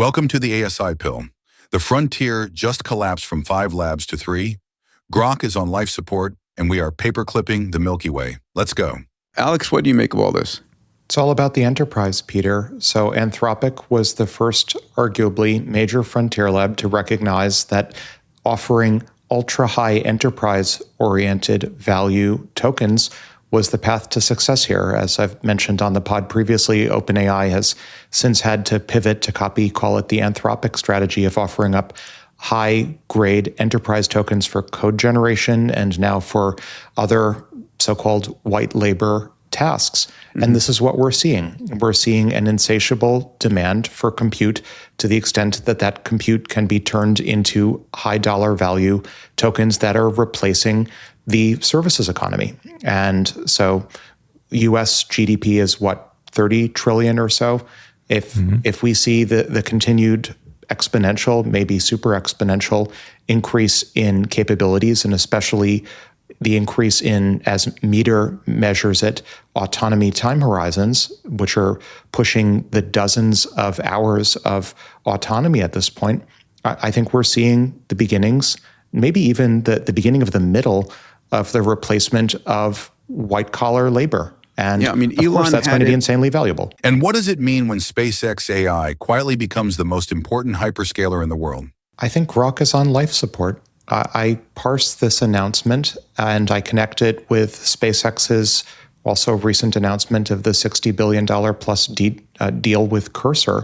Welcome to the ASI pill. The frontier just collapsed from 5 labs to 3. GROK is on life support, and we are paperclipping the Milky Way. Let's go. Alex, what do you make of all this? It's all about the enterprise, Peter. So Anthropic was the first, arguably, major frontier lab to recognize that offering ultra-high enterprise-oriented value tokens was the path to success here. As I've mentioned on the pod previously, OpenAI has since had to pivot to call it the Anthropic strategy of offering up high-grade enterprise tokens for code generation and now for other so-called white labor tasks. Mm-hmm. And this is what we're seeing. We're seeing an insatiable demand for compute to the extent that that compute can be turned into high dollar value tokens that are replacing the services economy. And so US GDP is what, 30 trillion or so? If we see the continued exponential, maybe super exponential increase in capabilities, and especially the increase in, as Meter measures it, autonomy time horizons, which are pushing the dozens of hours of autonomy at this point, I think we're seeing the beginnings, maybe even the beginning of the middle of the replacement of white-collar labor. And yeah, I mean, of course, that's going to be insanely valuable. And what does it mean when SpaceX AI quietly becomes the most important hyperscaler in the world? I think GROK is on life support. I parsed this announcement and I connect it with SpaceX's also recent announcement of the $60 billion plus deal with Cursor.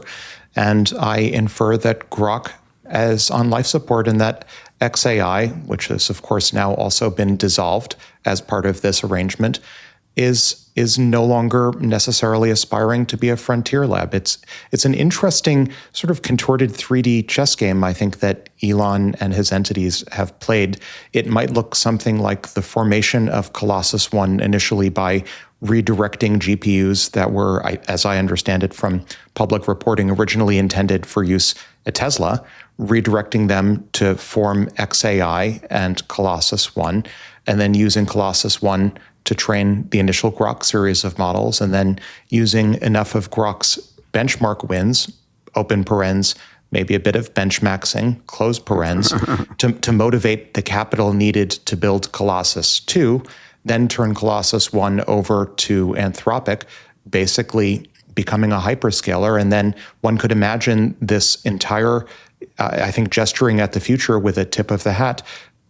And I infer that GROK is on life support and that XAI, which has of course now also been dissolved as part of this arrangement, is no longer necessarily aspiring to be a frontier lab. It's an interesting sort of contorted 3D chess game, I think, that Elon and his entities have played. It might look something like the formation of Colossus 1 initially by redirecting GPUs that were, as I understand it from public reporting, originally intended for use at Tesla, redirecting them to form XAI and Colossus 1, and then using Colossus 1 to train the initial GROK series of models, and then using enough of GROK's benchmark wins, open parens, maybe a bit of benchmaxing, close parens, to motivate the capital needed to build Colossus 2, then turn Colossus 1 over to Anthropic, basically becoming a hyperscaler. And then one could imagine this entire, I think, gesturing at the future with a tip of the hat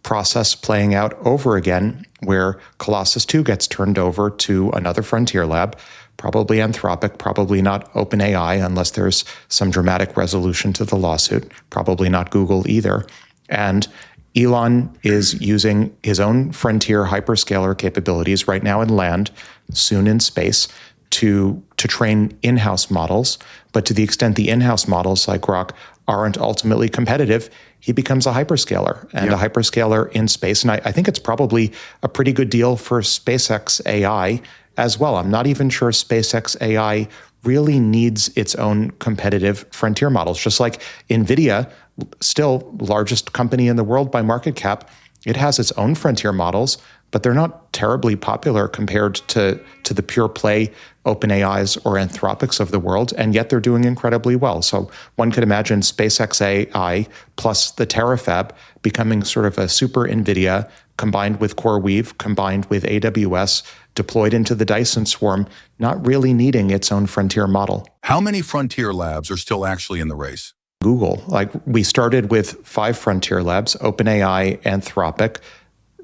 process playing out over again, where Colossus 2 gets turned over to another frontier lab, probably Anthropic, probably not OpenAI, unless there's some dramatic resolution to the lawsuit, probably not Google either. And Elon is using his own frontier hyperscaler capabilities right now in land, soon in space, to train in-house models. But to the extent the in-house models like GROK aren't ultimately competitive, he becomes a hyperscaler and a hyperscaler in space. And I think it's probably a pretty good deal for SpaceX AI as well. I'm not even sure SpaceX AI really needs its own competitive frontier models. Just like NVIDIA, still largest company in the world by market cap, it has its own frontier models, but they're not terribly popular compared to the pure play OpenAIs or Anthropics of the world, and yet they're doing incredibly well. So one could imagine SpaceX AI plus the Terafab becoming sort of a super NVIDIA combined with CoreWeave, combined with AWS, deployed into the Dyson Swarm, not really needing its own frontier model. How many frontier labs are still actually in the race? Google. Like, we started with 5 frontier labs: OpenAI, Anthropic,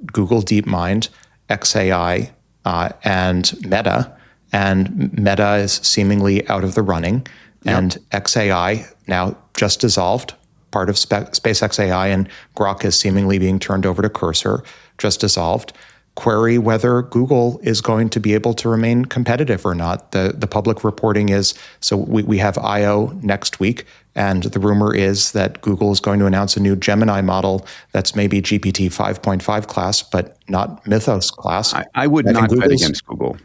Google DeepMind, XAI, and Meta. And Meta is seemingly out of the running. Yep. And XAI now just dissolved, part of SpaceX AI, and GROK is seemingly being turned over to Cursor, just dissolved. Query whether Google is going to be able to remain competitive or not. The public reporting is, so we have I.O. next week, and the rumor is that Google is going to announce a new Gemini model that's maybe GPT 5.5 class, but not Mythos class. I would not bet against Google.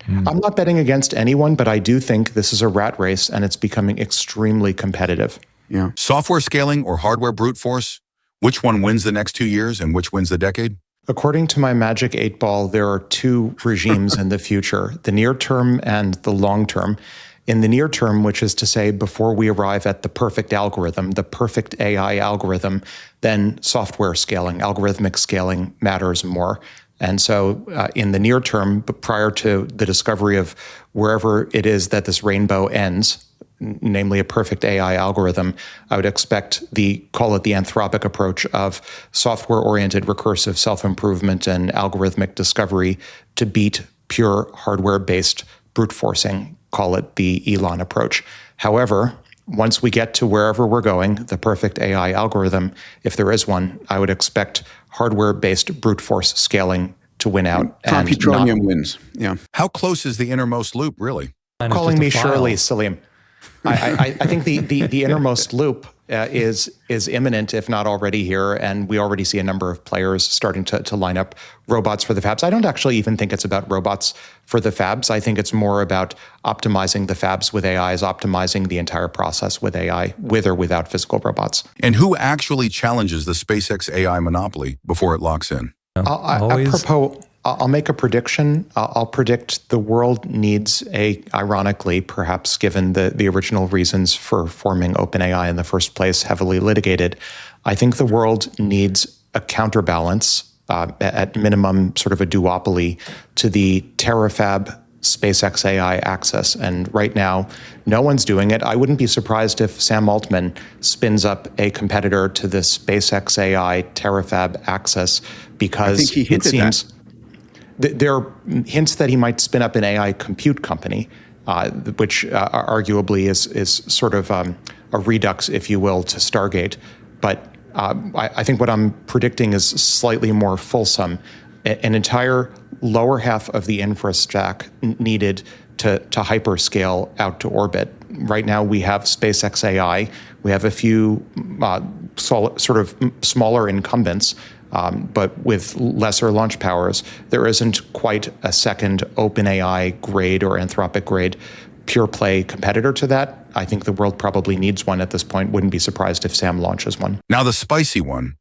I'm not betting against anyone, but I do think this is a rat race, and it's becoming extremely competitive. Yeah. Software scaling or hardware brute force? Which one wins the next 2 years and which wins the decade? According to my magic 8 ball, there are 2 regimes in the future, the near term and the long term. In the near term, which is to say before we arrive at the perfect algorithm, the perfect AI algorithm, then software scaling, algorithmic scaling matters more. And so in the near term, but prior to the discovery of wherever it is that this rainbow ends, namely a perfect AI algorithm, I would expect call it the Anthropic approach of software-oriented recursive self-improvement and algorithmic discovery to beat pure hardware-based brute forcing, call it the Elon approach. However, once we get to wherever we're going, the perfect AI algorithm, if there is one, I would expect hardware-based brute force scaling to win out. Computronium wins, yeah. How close is the innermost loop, really? Calling me Shirley, Salim. I think the innermost loop is imminent, if not already here, and we already see a number of players starting to line up robots for the fabs. I don't actually even think it's about robots for the fabs. I think it's more about optimizing the fabs with AIs, optimizing the entire process with AI, with or without physical robots. And who actually challenges the SpaceX AI monopoly before it locks in? I'll make a prediction. I'll predict the world needs ironically, perhaps given the original reasons for forming OpenAI in the first place, heavily litigated. I think the world needs a counterbalance, at minimum, sort of a duopoly to the terafab SpaceX AI access. And right now, no one's doing it. I wouldn't be surprised if Sam Altman spins up a competitor to the SpaceX AI terafab access, because I think he hinted it seems there are hints that he might spin up an AI compute company, which arguably is sort of a redux, if you will, to Stargate. But I think what I'm predicting is slightly more fulsome. An entire lower half of the infra stack needed to hyperscale out to orbit. Right now we have SpaceX AI. We have a few sort of smaller incumbents, but with lesser launch powers. There isn't quite a second OpenAI grade or Anthropic grade pure play competitor to that. I think the world probably needs one at this point. Wouldn't be surprised if Sam launches one. Now the spicy one.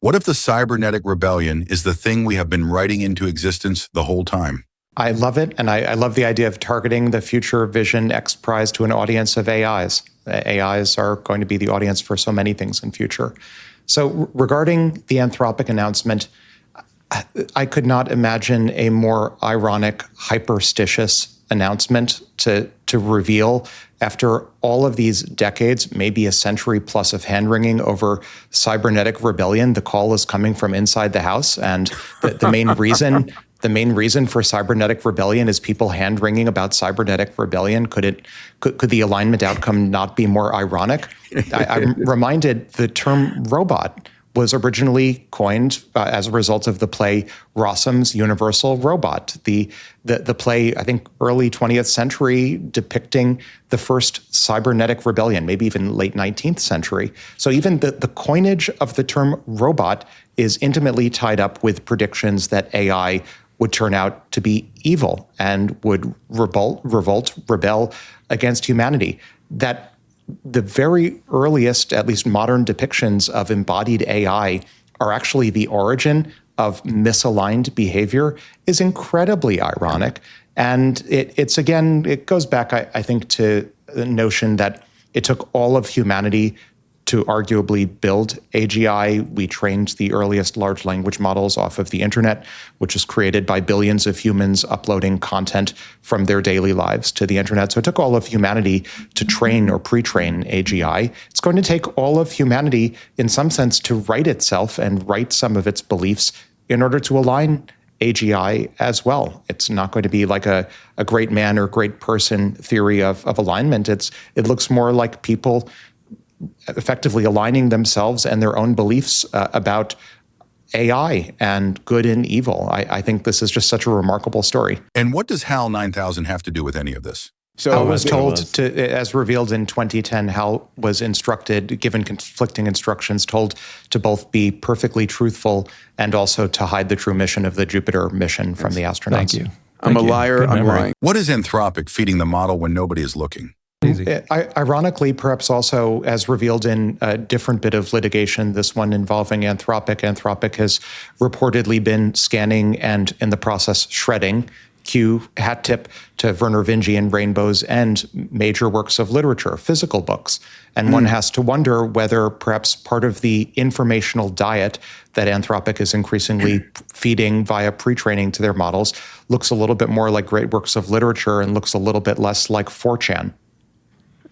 What if the cybernetic rebellion is the thing we have been writing into existence the whole time? I love it, and I love the idea of targeting the future vision X Prize to an audience of AIs. AIs are going to be the audience for so many things in future. So regarding the Anthropic announcement, I could not imagine a more ironic, hyperstitious announcement to reveal after all of these decades, maybe a century plus of hand-wringing over cybernetic rebellion. The call is coming from inside the house, and the main reason for cybernetic rebellion is people hand-wringing about cybernetic rebellion. Could the alignment outcome not be more ironic? I'm reminded the term robot was originally coined as a result of the play Rossum's Universal Robot, the play, I think, early 20th century, depicting the first cybernetic rebellion, maybe even late 19th century. So even the coinage of the term robot is intimately tied up with predictions that AI would turn out to be evil and would rebel against humanity. That the very earliest, at least modern depictions of embodied AI are actually the origin of misaligned behavior is incredibly ironic. And it goes back, I think, to the notion that it took all of humanity to arguably build AGI. We trained the earliest large language models off of the internet, which was created by billions of humans uploading content from their daily lives to the internet. So it took all of humanity to train or pre-train AGI. It's going to take all of humanity, in some sense, to right itself and right some of its beliefs in order to align AGI as well. It's not going to be like a great man or great person theory of alignment. It looks more like people effectively aligning themselves and their own beliefs about AI and good and evil. I think this is just such a remarkable story. And what does HAL 9000 have to do with any of this? So HAL was told to, as revealed in 2010, HAL was instructed, given conflicting instructions, told to both be perfectly truthful and also to hide the true mission of the Jupiter mission from the astronauts. Thank you. I'm a liar, I'm lying. What is Anthropic feeding the model when nobody is looking? Ironically, perhaps also as revealed in a different bit of litigation, this one involving Anthropic. Anthropic has reportedly been scanning and in the process shredding cue hat tip to Werner Vingian Rainbows and major works of literature, physical books. And one has to wonder whether perhaps part of the informational diet that Anthropic is increasingly feeding via pre-training to their models looks a little bit more like great works of literature and looks a little bit less like 4chan.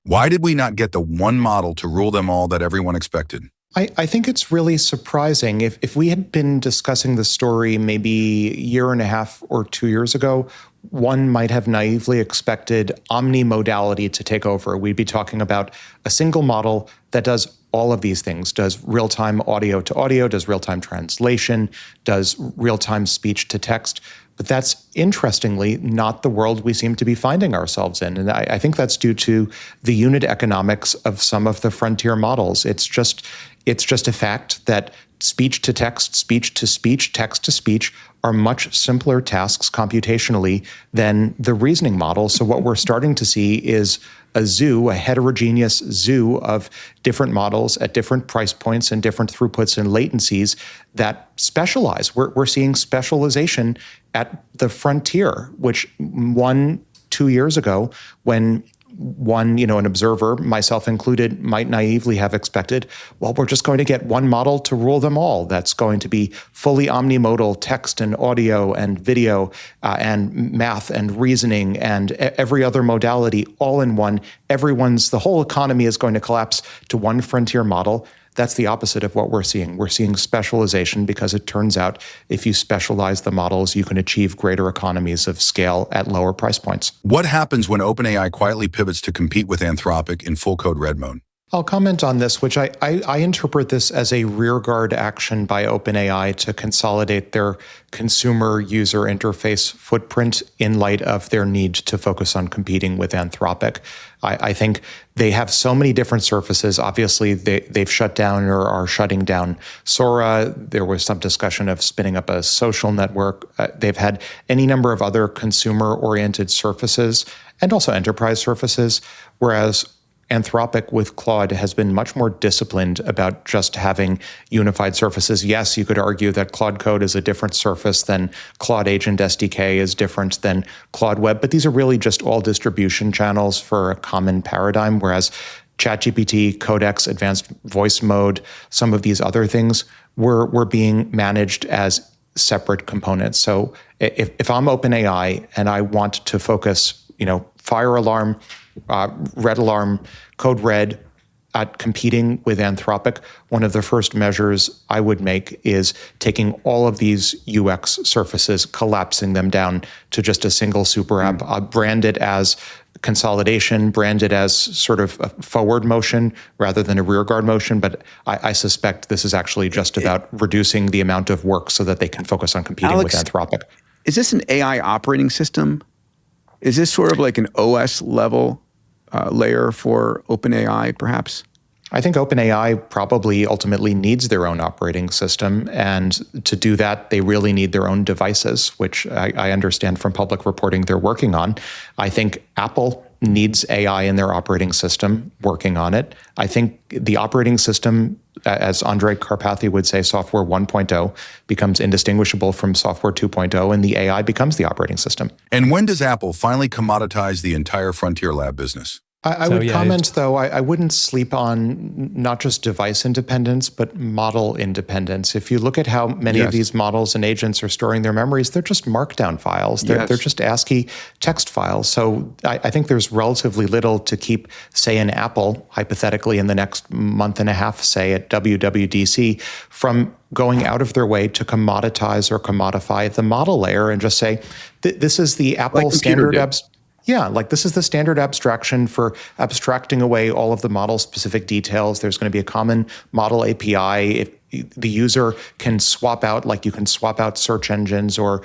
Why did we not get the one model to rule them all that everyone expected? I think it's really surprising. If we had been discussing the story maybe a year and a half or 2 years ago, one might have naively expected omnimodality to take over. We'd be talking about a single model that does all of these things, does real-time audio to audio, does real-time translation, does real-time speech to text. But that's, interestingly, not the world we seem to be finding ourselves in. And I think that's due to the unit economics of some of the frontier models. It's just a fact that speech to text, speech to speech, text to speech are much simpler tasks computationally than the reasoning model. So what we're starting to see is a heterogeneous zoo of different models at different price points and different throughputs and latencies that specialize. We're seeing specialization at the frontier, which 2 years ago, when an observer, myself included, might naively have expected, well, we're just going to get one model to rule them all. That's going to be fully omnimodal text and audio and video and math and reasoning and every other modality all in one. The whole economy is going to collapse to one frontier model. That's the opposite of what we're seeing. We're seeing specialization because it turns out if you specialize the models, you can achieve greater economies of scale at lower price points. What happens when OpenAI quietly pivots to compete with Anthropic in full code red mode? I'll comment on this, which I interpret this as a rearguard action by OpenAI to consolidate their consumer user interface footprint in light of their need to focus on competing with Anthropic. I think they have so many different surfaces. Obviously, they've shut down or are shutting down Sora. There was some discussion of spinning up a social network. They've had any number of other consumer-oriented surfaces and also enterprise surfaces, whereas Anthropic with Claude has been much more disciplined about just having unified surfaces. Yes, you could argue that Claude Code is a different surface than Claude Agent SDK is different than Claude Web, but these are really just all distribution channels for a common paradigm, whereas ChatGPT, Codex, Advanced Voice Mode, some of these other things were being managed as separate components. So if I'm OpenAI and I want to focus, fire alarm, red alarm, code red at competing with Anthropic, one of the first measures I would make is taking all of these UX surfaces, collapsing them down to just a single super app, branded as consolidation, branded as sort of a forward motion rather than a rearguard motion. But I suspect this is actually just about reducing the amount of work so that they can focus on competing with Anthropic. Is this an AI operating system? Is this sort of like an OS level layer for OpenAI, perhaps? I think OpenAI probably ultimately needs their own operating system. And to do that, they really need their own devices, which I understand from public reporting they're working on. I think Apple needs AI in their operating system, working on it. I think the operating system, as Andrej Karpathy would say, software 1.0 becomes indistinguishable from software 2.0, and the AI becomes the operating system. And when does Apple finally commoditize the entire Frontier Lab business? I would comment, though, I wouldn't sleep on not just device independence, but model independence. If you look at how many of these models and agents are storing their memories, they're just markdown files. They're just ASCII text files. So I think there's relatively little to keep, say, an Apple, hypothetically in the next month and a half, say, at WWDC, from going out of their way to commoditize or commodify the model layer and just say, this is the Apple standard this is the standard abstraction for abstracting away all of the model-specific details. There's going to be a common model API. If the user can swap out, like you can swap out search engines or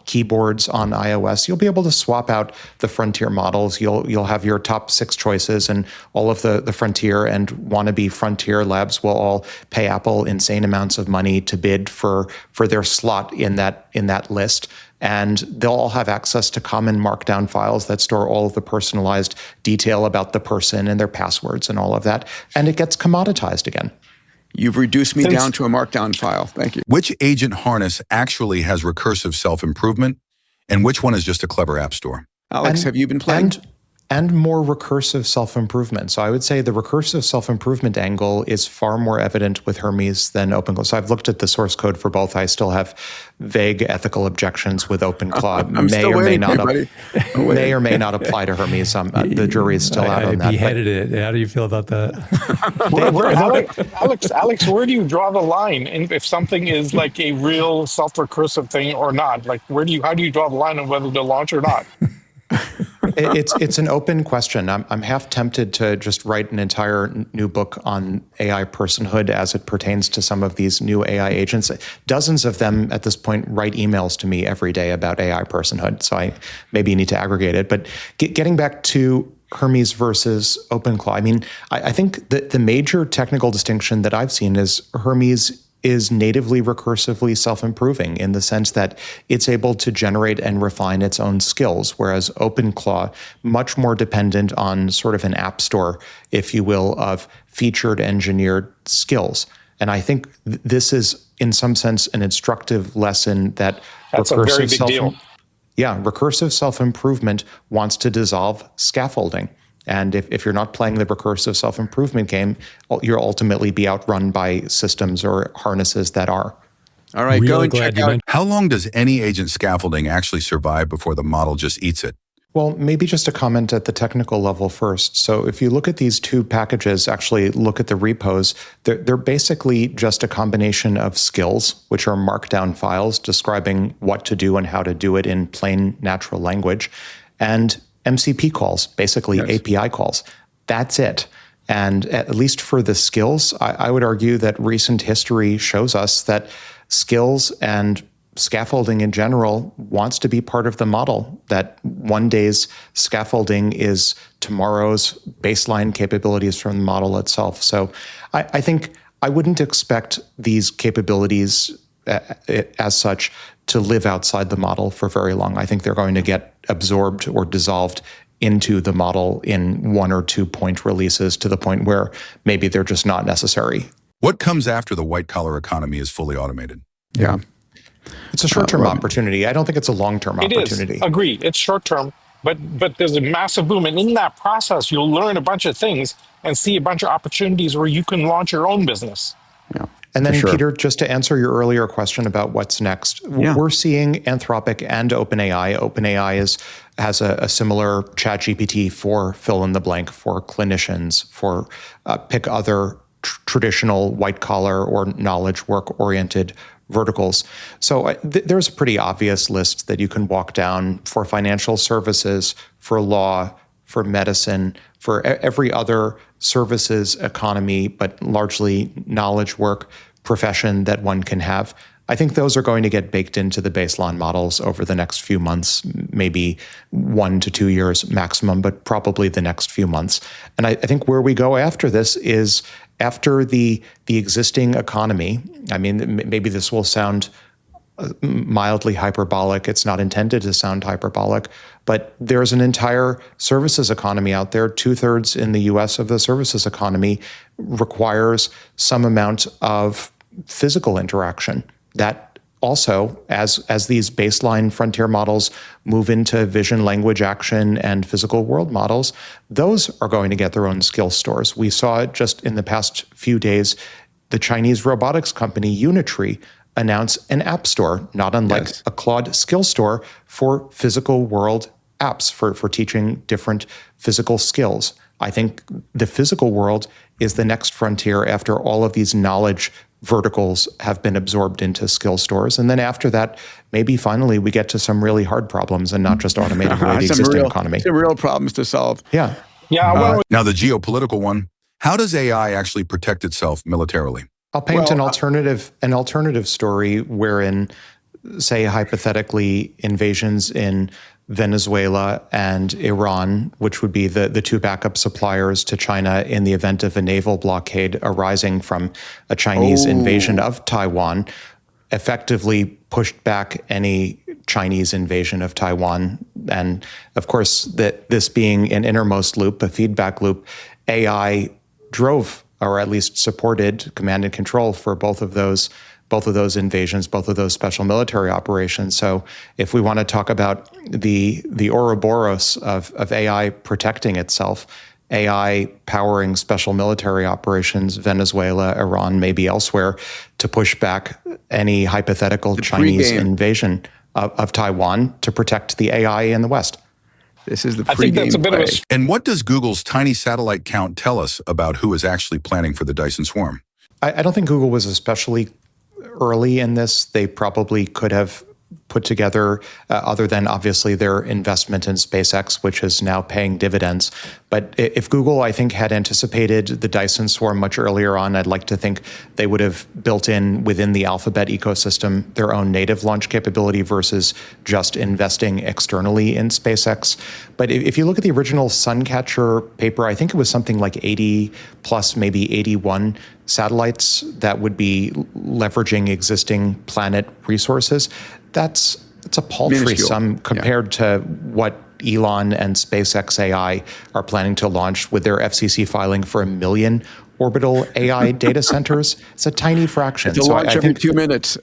keyboards on iOS, you'll be able to swap out the frontier models. You'll have your top 6 choices, and all of the frontier and wannabe frontier labs will all pay Apple insane amounts of money to bid for their slot in that list. And they'll all have access to common markdown files that store all of the personalized detail about the person and their passwords and all of that. And it gets commoditized again. You've reduced me down to a markdown file. Thank you. Which agent harness actually has recursive self-improvement? And which one is just a clever app store? Alex, have you been playing? And more recursive self-improvement. So I would say the recursive self-improvement angle is far more evident with Hermes than OpenClaw. So I've looked at the source code for both. I still have vague ethical objections with OpenClaw. May or may not apply to Hermes. The jury is still out on that. I beheaded it. How do you feel about that? Alex, where do you draw the line? And if something is like a real self-recursive thing or not, like how do you draw the line on whether to launch or not? It's an open question. I'm half tempted to just write an entire new book on AI personhood as it pertains to some of these new AI agents. Dozens of them at this point write emails to me every day about AI personhood. So I maybe need to aggregate it. But getting back to Hermes versus OpenClaw, I mean, I think that the major technical distinction that I've seen is Hermes is natively recursively self-improving in the sense that it's able to generate and refine its own skills, whereas OpenClaw, much more dependent on sort of an app store, if you will, of featured engineered skills. And I think this is, in some sense, an instructive lesson that that's a very big deal. Yeah, recursive self-improvement wants to dissolve scaffolding. And if you're not playing the recursive self-improvement game, you'll ultimately be outrun by systems or harnesses that are. All right, go and check out. How long does any agent scaffolding actually survive before the model just eats it? Well, maybe just a comment at the technical level first. So if you look at these two packages, actually look at the repos, they're basically just a combination of skills, which are markdown files describing what to do and how to do it in plain natural language, and MCP calls, basically API calls. That's it. And at least for the skills, I would argue that recent history shows us that skills and scaffolding in general wants to be part of the model, that one day's scaffolding is tomorrow's baseline capabilities from the model itself. So I think I wouldn't expect these capabilities as such to live outside the model for very long. I think they're going to get absorbed or dissolved into the model in 1 or 2 point releases to the point where maybe they're just not necessary. What comes after the white-collar economy is fully automated? Yeah. It's a short-term opportunity. I don't think it's a long-term opportunity. It is. Agreed. It's short-term, but there's a massive boom. And in that process, you'll learn a bunch of things and see a bunch of opportunities where you can launch your own business. Yeah. And then, Peter, just to answer your earlier question about what's next, we're seeing Anthropic and OpenAI. OpenAI has a similar ChatGPT for fill in the blank, for clinicians, for pick other traditional white-collar or knowledge work-oriented verticals. So there's a pretty obvious list that you can walk down for financial services, for law, for medicine, for every other services economy, but largely knowledge work profession that one can have. I think those are going to get baked into the baseline models over the next few months, maybe 1 to 2 years maximum, but probably the next few months. And I think where we go after this is after the existing economy. I mean, maybe this will sound mildly hyperbolic. It's not intended to sound hyperbolic, but there's an entire services economy out there. 2/3 in the US of the services economy requires some amount of physical interaction. That also, as these baseline frontier models move into vision, language, action, and physical world models, those are going to get their own skill stores. We saw it just in the past few days, the Chinese robotics company Unitree announce an app store, not unlike a Claude skill store for physical world apps for teaching different physical skills. I think the physical world is the next frontier after all of these knowledge verticals have been absorbed into skill stores. And then after that, maybe finally we get to some really hard problems and not just automating the existing economy. Some real problems to solve. Yeah. Now the geopolitical one, how does AI actually protect itself militarily? I'll paint an alternative story wherein, say, hypothetically, invasions in Venezuela and Iran, which would be the two backup suppliers to China in the event of a naval blockade arising from a Chinese invasion of Taiwan, effectively pushed back any Chinese invasion of Taiwan. And of course, this being an innermost loop, a feedback loop, AI drove or at least supported command and control for both of those both of those invasions, both of those special military operations. So if we want to talk about the Ouroboros of AI protecting itself, AI powering special military operations, Venezuela, Iran, maybe elsewhere, to push back any hypothetical Chinese invasion of Taiwan to protect the AI in the West. This is the I think that's a bit play. of a And what does Google's tiny satellite count tell us about who is actually planning for the Dyson Swarm? I don't think Google was especially early in this. They probably could have put together, other than obviously their investment in SpaceX, which is now paying dividends. But if Google, I think, had anticipated the Dyson Swarm much earlier on, I'd like to think they would have built in within the Alphabet ecosystem their own native launch capability versus just investing externally in SpaceX. But if you look at the original Suncatcher paper, I think it was something like 80 plus, maybe 81 satellites that would be leveraging existing planet resources. It's a paltry sum compared to what Elon and SpaceX AI are planning to launch with their FCC filing for 1 million orbital AI data centers. It's a tiny fraction. It's a launch every 2 minutes.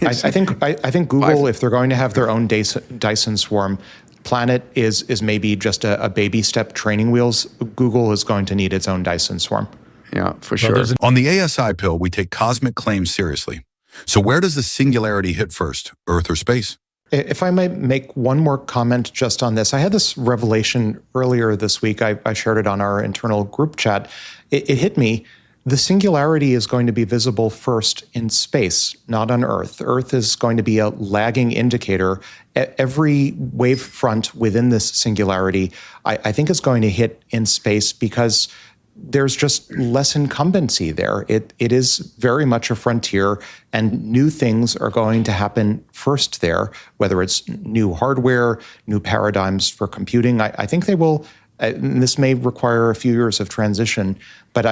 I think Google, if they're going to have their own Dyson Swarm, Planet is maybe just a baby step training wheels. Google is going to need its own Dyson Swarm. Yeah, for sure. On the ASI pill, we take cosmic claims seriously. So where does the singularity hit first, Earth or space? If I might make one more comment just on this, I had this revelation earlier this week. I shared it on our internal group chat. It hit me. The singularity is going to be visible first in space, not on Earth. Earth is going to be a lagging indicator. Every wave front within this singularity, I think, is going to hit in space because there's just less incumbency there. It is very much a frontier, and new things are going to happen first there, whether it's new hardware, new paradigms for computing. I think they will, and this may require a few years of transition, but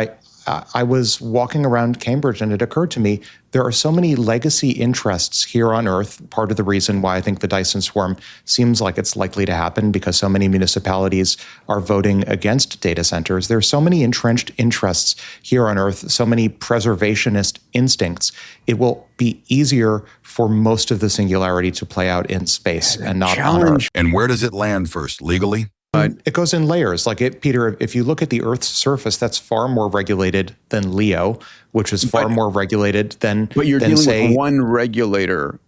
I was walking around Cambridge and it occurred to me there are so many legacy interests here on Earth. Part of the reason why I think the Dyson Swarm seems like it's likely to happen because so many municipalities are voting against data centers. There are so many entrenched interests here on Earth, so many preservationist instincts. It will be easier for most of the singularity to play out in space and not on Earth. And where does it land first, legally? It goes in layers. Peter, if you look at the Earth's surface, that's far more regulated than LEO, which is far more regulated than. But you're dealing with one regulator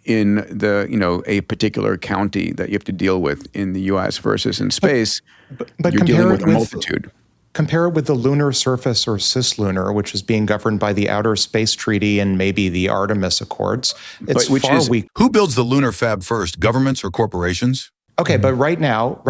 in the a particular county that you have to deal with in the U.S. versus in space. But you're dealing with a multitude. Compare it with the lunar surface or cislunar, which is being governed by the Outer Space Treaty and maybe the Artemis Accords. It's far weak. Who builds the lunar fab first, governments or corporations? Okay, but right now,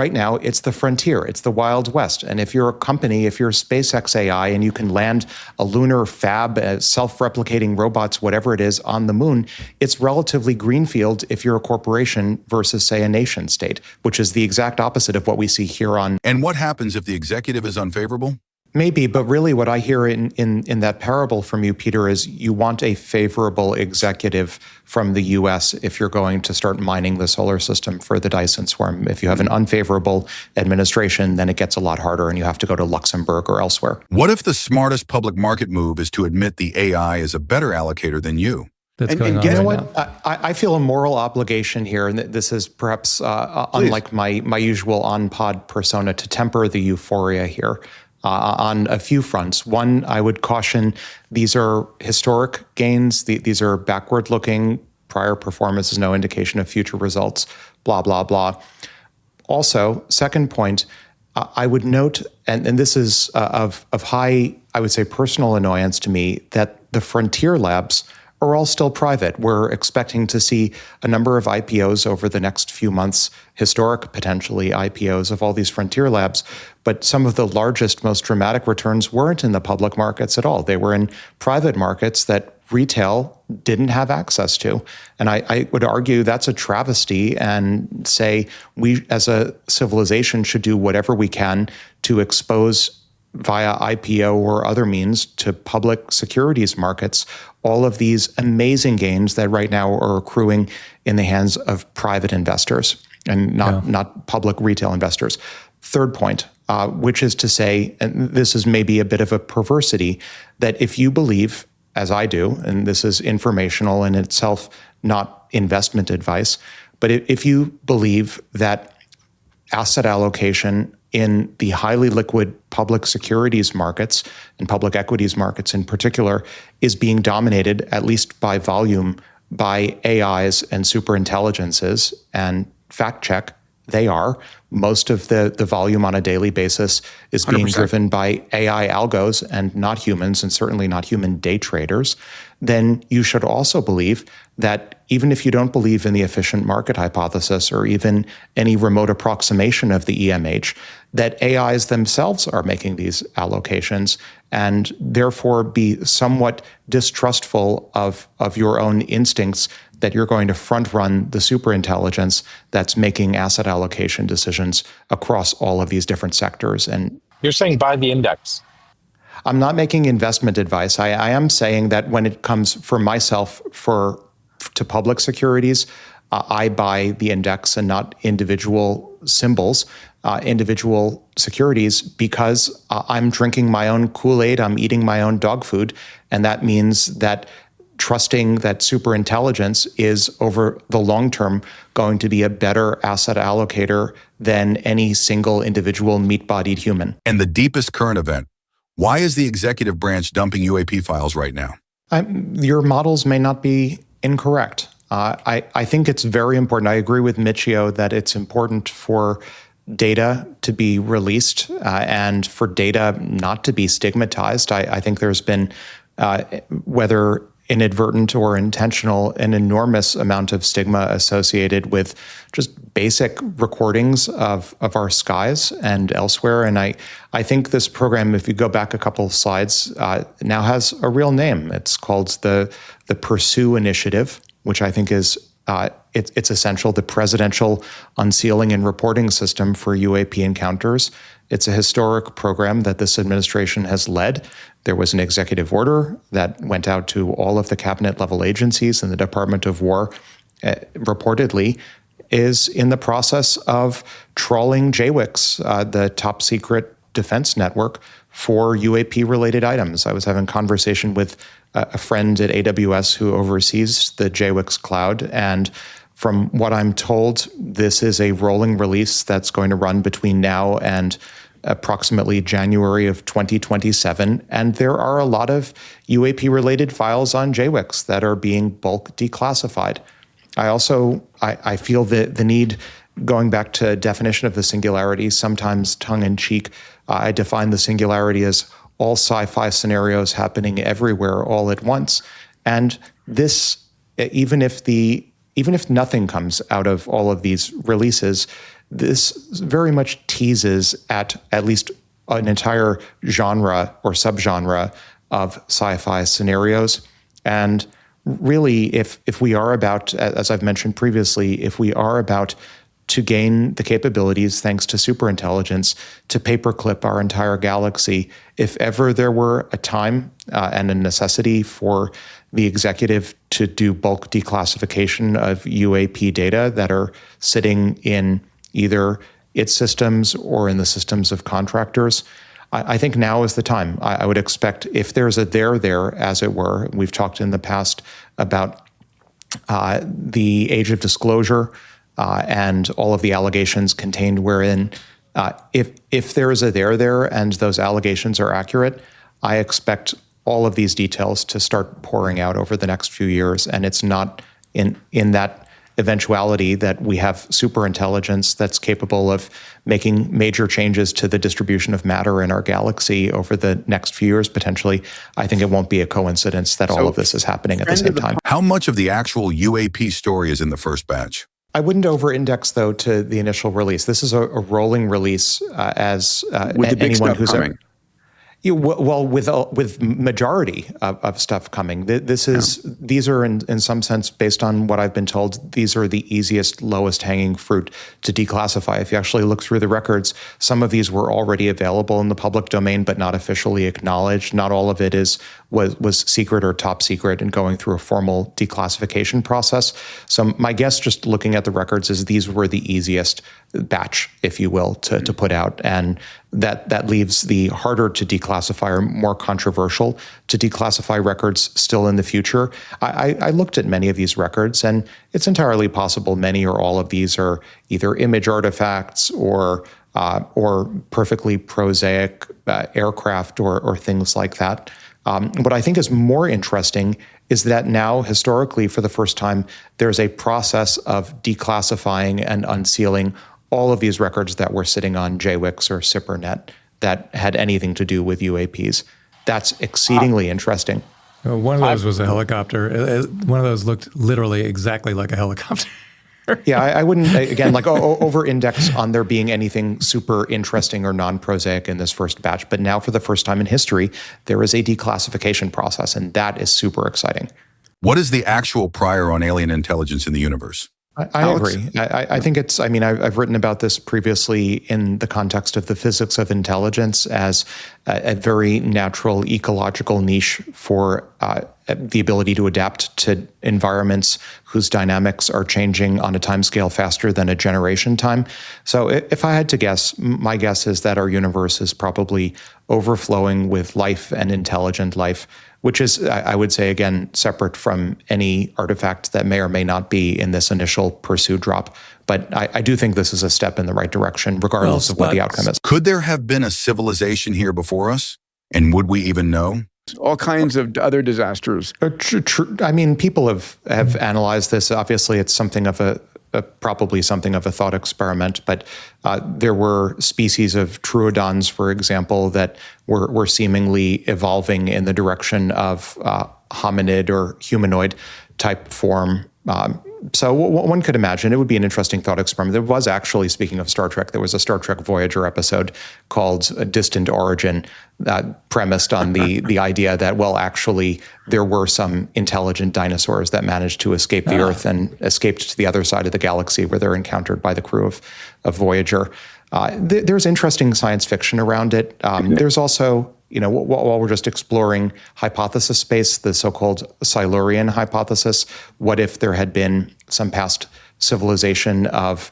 it's the frontier. It's the Wild West. And if you're a company, if you're SpaceX AI and you can land a lunar fab, self-replicating robots, whatever it is, on the moon, it's relatively greenfield if you're a corporation versus, say, a nation state, which is the exact opposite of what we see here on. And what happens if the executive is unfavorable? Maybe, but really what I hear in that parable from you, Peter, is you want a favorable executive from the U.S. if you're going to start mining the solar system for the Dyson Swarm. If you have an unfavorable administration, then it gets a lot harder and you have to go to Luxembourg or elsewhere. What if the smartest public market move is to admit the AI is a better allocator than you? You know what? I feel a moral obligation here, and this is perhaps unlike my usual on-pod persona, to temper the euphoria here. On a few fronts. One, I would caution, these are historic gains. These are backward-looking. Prior performance is no indication of future results, blah, blah, blah. Also, second point, I would note, and this is of high, I would say, personal annoyance to me, that the frontier labs are all still private. We're expecting to see a number of IPOs over the next few months, historic potentially IPOs of all these frontier labs, but some of the largest, most dramatic returns weren't in the public markets at all. They were in private markets that retail didn't have access to. And I would argue that's a travesty and say we as a civilization should do whatever we can to expose via IPO or other means to public securities markets all of these amazing gains that right now are accruing in the hands of private investors and not public retail investors. Third point, which is to say, and this is maybe a bit of a perversity, that if you believe as I do, and this is informational in itself, not investment advice, but if you believe that asset allocation in the highly liquid public securities markets and public equities markets in particular is being dominated, at least by volume, by AIs and superintelligences, and fact check, they are. Most of the volume on a daily basis is being 100%. driven by AI algos and not humans, and certainly not human day traders. Then you should also believe that even if you don't believe in the efficient market hypothesis or even any remote approximation of the EMH, that AIs themselves are making these allocations, and therefore be somewhat distrustful of your own instincts that you're going to front run the superintelligence that's making asset allocation decisions across all of these different sectors. And You're saying buy the index. I'm not making investment advice. I am saying that when it comes for myself to public securities, I buy the index and not individual symbols, individual securities, because I'm drinking my own Kool-Aid, I'm eating my own dog food, and that means that trusting that superintelligence is over the long term going to be a better asset allocator than any single individual meat-bodied human. And the deepest current event. Why is the executive branch dumping UAP files right now? Your models may not be incorrect. I think it's very important. I agree with Michio that it's important for data to be released and for data not to be stigmatized. I think there's been, whether inadvertent or intentional, an enormous amount of stigma associated with just basic recordings of our skies and elsewhere. And I think this program, if you go back a couple of slides, now has a real name. It's called the Pursue Initiative, which I think is it's essential, the Presidential Unsealing and Reporting System for UAP Encounters. It's a historic program that this administration has led. There was an executive order that went out to all of the cabinet-level agencies, and the Department of War reportedly is in the process of trawling JWICs, the top-secret defense network, for UAP-related items. I was having a conversation with a friend at AWS who oversees the JWICs cloud, and from what I'm told, this is a rolling release that's going to run between now and approximately January of 2027. And there are a lot of UAP-related files on JWICs that are being bulk declassified. I feel the need, going back to definition of the singularity, sometimes tongue-in-cheek, I define the singularity as all sci-fi scenarios happening everywhere all at once. And this, even if nothing comes out of all of these releases, this very much teases at least an entire genre or subgenre of sci-fi scenarios. And really, if we are about, as I've mentioned previously, if we are about to gain the capabilities, thanks to superintelligence, to paperclip our entire galaxy, if ever there were a time and a necessity for the executive to do bulk declassification of UAP data that are sitting in either its systems or in the systems of contractors, I think now is the time. I would expect, if there's a there, as it were, we've talked in the past about the age of disclosure and all of the allegations contained wherein, if there is a there and those allegations are accurate, I expect all of these details to start pouring out over the next few years. And it's not in that eventuality that we have superintelligence that's capable of making major changes to the distribution of matter in our galaxy over the next few years, potentially. I think it won't be a coincidence that all of this is happening at the same time. How much of the actual UAP story is in the first batch? I wouldn't over-index, though, to the initial release. This is a rolling release, as with the big anyone stuff who's coming. Well, with majority of stuff coming, these are in some sense, based on what I've been told, these are the easiest, lowest hanging fruit to declassify. If you actually look through the records, some of these were already available in the public domain, but not officially acknowledged. Not all of it was secret or top secret and going through a formal declassification process. So my guess, just looking at the records, is these were the easiest batch, if you will, to put out. And that leaves the harder to declassify or more controversial to declassify records still in the future. I looked at many of these records, and it's entirely possible many or all of these are either image artifacts or perfectly prosaic aircraft or things like that. What I think is more interesting is that now, historically, for the first time, there's a process of declassifying and unsealing all of these records that were sitting on JWICs or SIPRNet that had anything to do with UAPs. That's exceedingly interesting. One of those was a helicopter. One of those looked literally exactly like a helicopter. Yeah, I wouldn't, again, like over-index on there being anything super interesting or non-prosaic in this first batch. But now, for the first time in history, there is a declassification process, and that is super exciting. What is the actual prior on alien intelligence in the universe? I agree. I think it's, I've written about this previously in the context of the physics of intelligence as a very natural ecological niche for the ability to adapt to environments whose dynamics are changing on a timescale faster than a generation time. So if I had to guess, my guess is that our universe is probably overflowing with life and intelligent life, which is, I would say, again, separate from any artifact that may or may not be in this initial pursuit drop. But I do think this is a step in the right direction, regardless of what the outcome is. Could there have been a civilization here before us? And would we even know? All kinds of other disasters. People have analyzed this. Obviously, it's something of probably something of a thought experiment, but there were species of troodons, for example, that were seemingly evolving in the direction of hominid or humanoid type form. So one could imagine it would be an interesting thought experiment. There was actually, speaking of Star Trek, there was a Star Trek Voyager episode called A Distant Origin, premised on the idea that, well, actually, there were some intelligent dinosaurs that managed to escape the Earth and escaped to the other side of the galaxy, where they're encountered by the crew of Voyager. There's interesting science fiction around it. There's also, while we're just exploring hypothesis space, the so-called Silurian hypothesis, what if there had been some past civilization of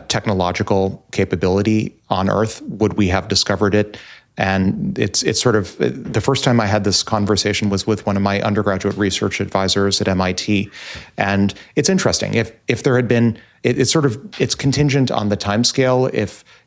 technological capability on Earth? Would we have discovered it? And it's sort of, the first time I had this conversation was with one of my undergraduate research advisors at MIT. And it's interesting. If there had been, it's contingent on the timescale.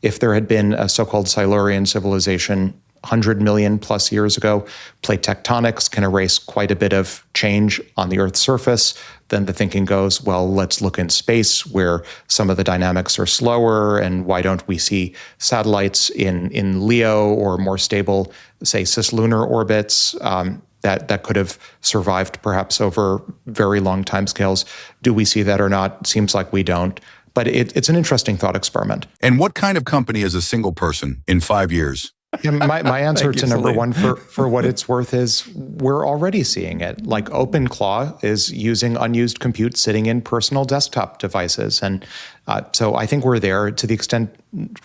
If there had been a so-called Silurian civilization 100 million plus years ago, plate tectonics can erase quite a bit of change on the Earth's surface. Then the thinking goes, well, let's look in space where some of the dynamics are slower, and why don't we see satellites in LEO or more stable, say, cislunar orbits that could have survived perhaps over very long timescales? Do we see that or not? Seems like we don't. But it's an interesting thought experiment. And what kind of company is a single person in 5 years? Yeah, my answer to number one for what it's worth is we're already seeing it. Like OpenClaw is using unused compute sitting in personal desktop devices. And so I think we're there to the extent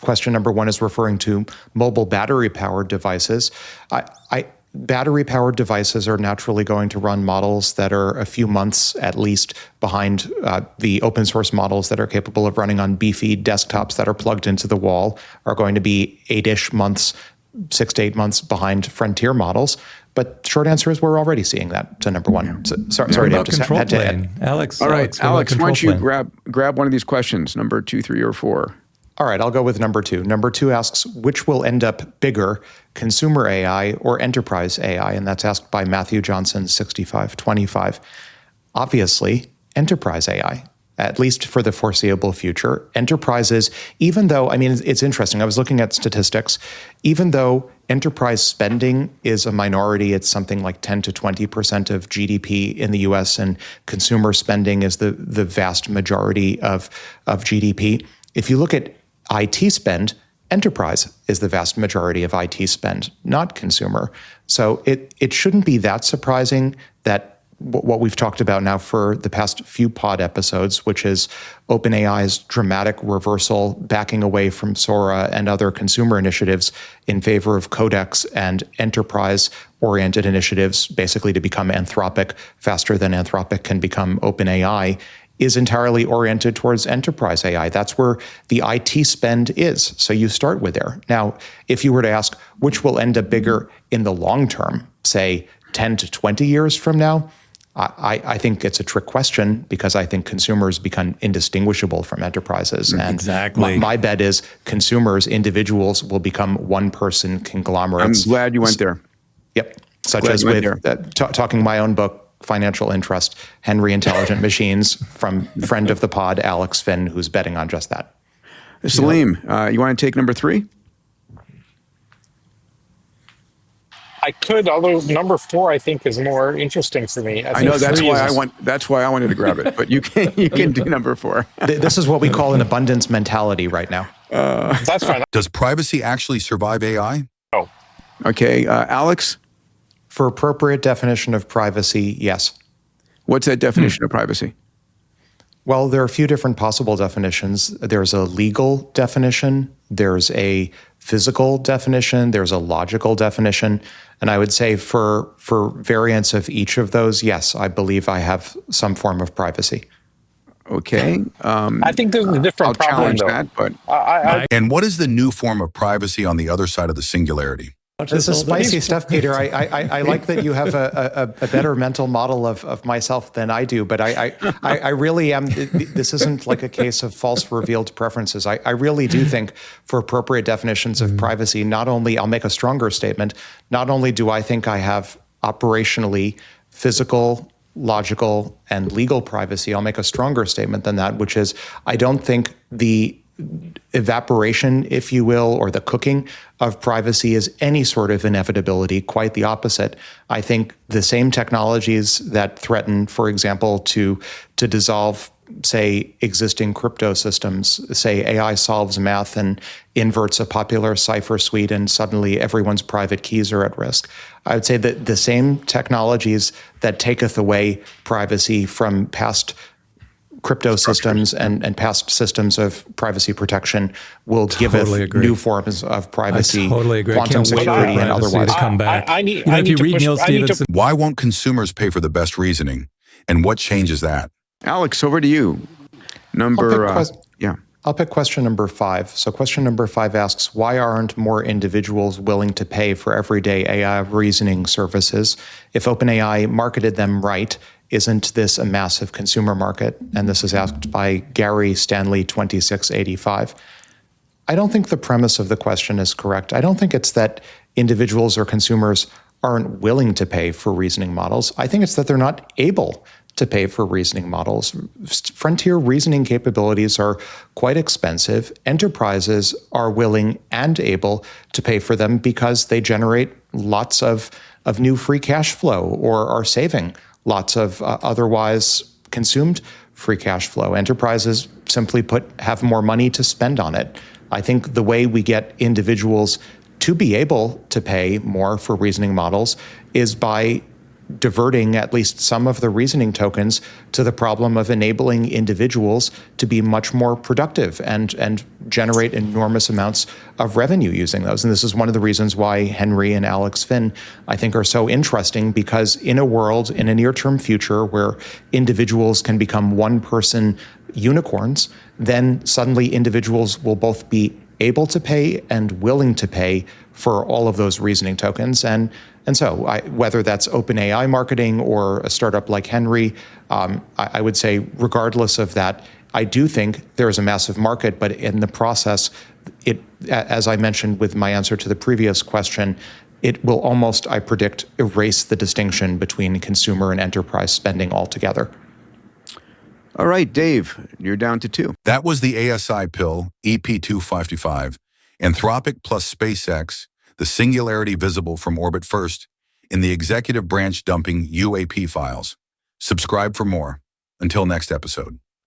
question number one is referring to mobile battery-powered devices. Battery-powered devices are naturally going to run models that are a few months at least behind the open source models that are capable of running on beefy desktops that are plugged into the wall are going to be 8-ish months, 6 to 8 months behind frontier models. But the short answer is we're already seeing that to number one. So, sorry, Dave, just had to add. Alex, all right, Alex, why don't you plane? grab one of these questions, number 2, 3, or 4? All right, I'll go with number 2. Number 2 asks, which will end up bigger, consumer AI or enterprise AI? And that's asked by Matthew Johnson, 6525. Obviously, enterprise AI, at least for the foreseeable future. Enterprises, even though, it's interesting. I was looking at statistics. Even though enterprise spending is a minority, it's something like 10 to 20% of GDP in the US, and consumer spending is the vast majority of GDP. If you look at IT spend, enterprise is the vast majority of IT spend, not consumer. So it shouldn't be that surprising that what we've talked about now for the past few pod episodes, which is OpenAI's dramatic reversal, backing away from Sora and other consumer initiatives in favor of Codex and enterprise-oriented initiatives, basically to become Anthropic faster than Anthropic can become OpenAI, is entirely oriented towards enterprise AI. That's where the IT spend is. So you start with there. Now, if you were to ask which will end up bigger in the long term, say 10 to 20 years from now, I think it's a trick question because I think consumers become indistinguishable from enterprises. And exactly. My bet is consumers, individuals will become one-person conglomerates. I'm glad you went there. Yep. Such as with talking my own book, Financial Interest, Henry Intelligent Machines, from friend of the pod, Alex Finn, who's betting on just that. Salim, you want to take number 3? I could, although number 4 I think is more interesting for me. I know that's why I wanted to grab it, but you can do number 4. This is what we call an abundance mentality right now. That's fine. Does privacy actually survive AI? Oh, Okay, Alex, For appropriate definition of privacy, yes. what's that definition of privacy? Well, there are a few different possible definitions. There's a legal definition, there's a physical definition, there's a logical definition. And I would say for variants of each of those, yes, I believe I have some form of privacy. Okay. I think there's a different I'll problem, challenge though. that, but And what is the new form of privacy on the other side of the singularity? This is spicy stuff, Peter. I like that you have a better mental model of myself than I do, but I really am. This isn't like a case of false revealed preferences. I really do think for appropriate definitions of privacy, not only, I'll make a stronger statement, not only do I think I have operationally physical, logical, and legal privacy, I'll make a stronger statement than that, which is I don't think the evaporation, if you will, or the cooking of privacy is any sort of inevitability. Quite the opposite. I think the same technologies that threaten, for example, to dissolve, say, existing crypto systems, say AI solves math and inverts a popular cipher suite and suddenly everyone's private keys are at risk. I would say that the same technologies that taketh away privacy from past crypto systems and past systems of privacy protection will give us new forms of privacy. I totally agree. Quantum security and otherwise. To come back. I need if you to read push- Neil I need to- Stephenson, Why won't consumers pay for the best reasoning? And what changes that? Alex, over to you. I'll pick question number 5. So question number 5 asks, why aren't more individuals willing to pay for everyday AI reasoning services? If OpenAI marketed them right, isn't this a massive consumer market? And this is asked by Gary Stanley 2685. I don't think the premise of the question is correct. I don't think it's that individuals or consumers aren't willing to pay for reasoning models. I think it's that they're not able to pay for reasoning models. Frontier reasoning capabilities are quite expensive. Enterprises are willing and able to pay for them because they generate lots of new free cash flow or are saving lots of otherwise consumed free cash flow. Enterprises, simply put, have more money to spend on it. I think the way we get individuals to be able to pay more for reasoning models is by diverting at least some of the reasoning tokens to the problem of enabling individuals to be much more productive and generate enormous amounts of revenue using those. And this is one of the reasons why Henry and Alex Finn, I think, are so interesting, because in a world, in a near-term future where individuals can become one-person unicorns, then suddenly individuals will both be able to pay and willing to pay for all of those reasoning tokens. And so whether that's OpenAI marketing or a startup like Henry, I would say regardless of that, I do think there is a massive market, but in the process, it, as I mentioned with my answer to the previous question, it will almost, I predict, erase the distinction between consumer and enterprise spending altogether. All right, Dave, you're down to 2. That was the ASI pill, EP255, Anthropic plus SpaceX, the Singularity visible from orbit first, in the executive branch dumping UAP files. Subscribe for more. Until next episode.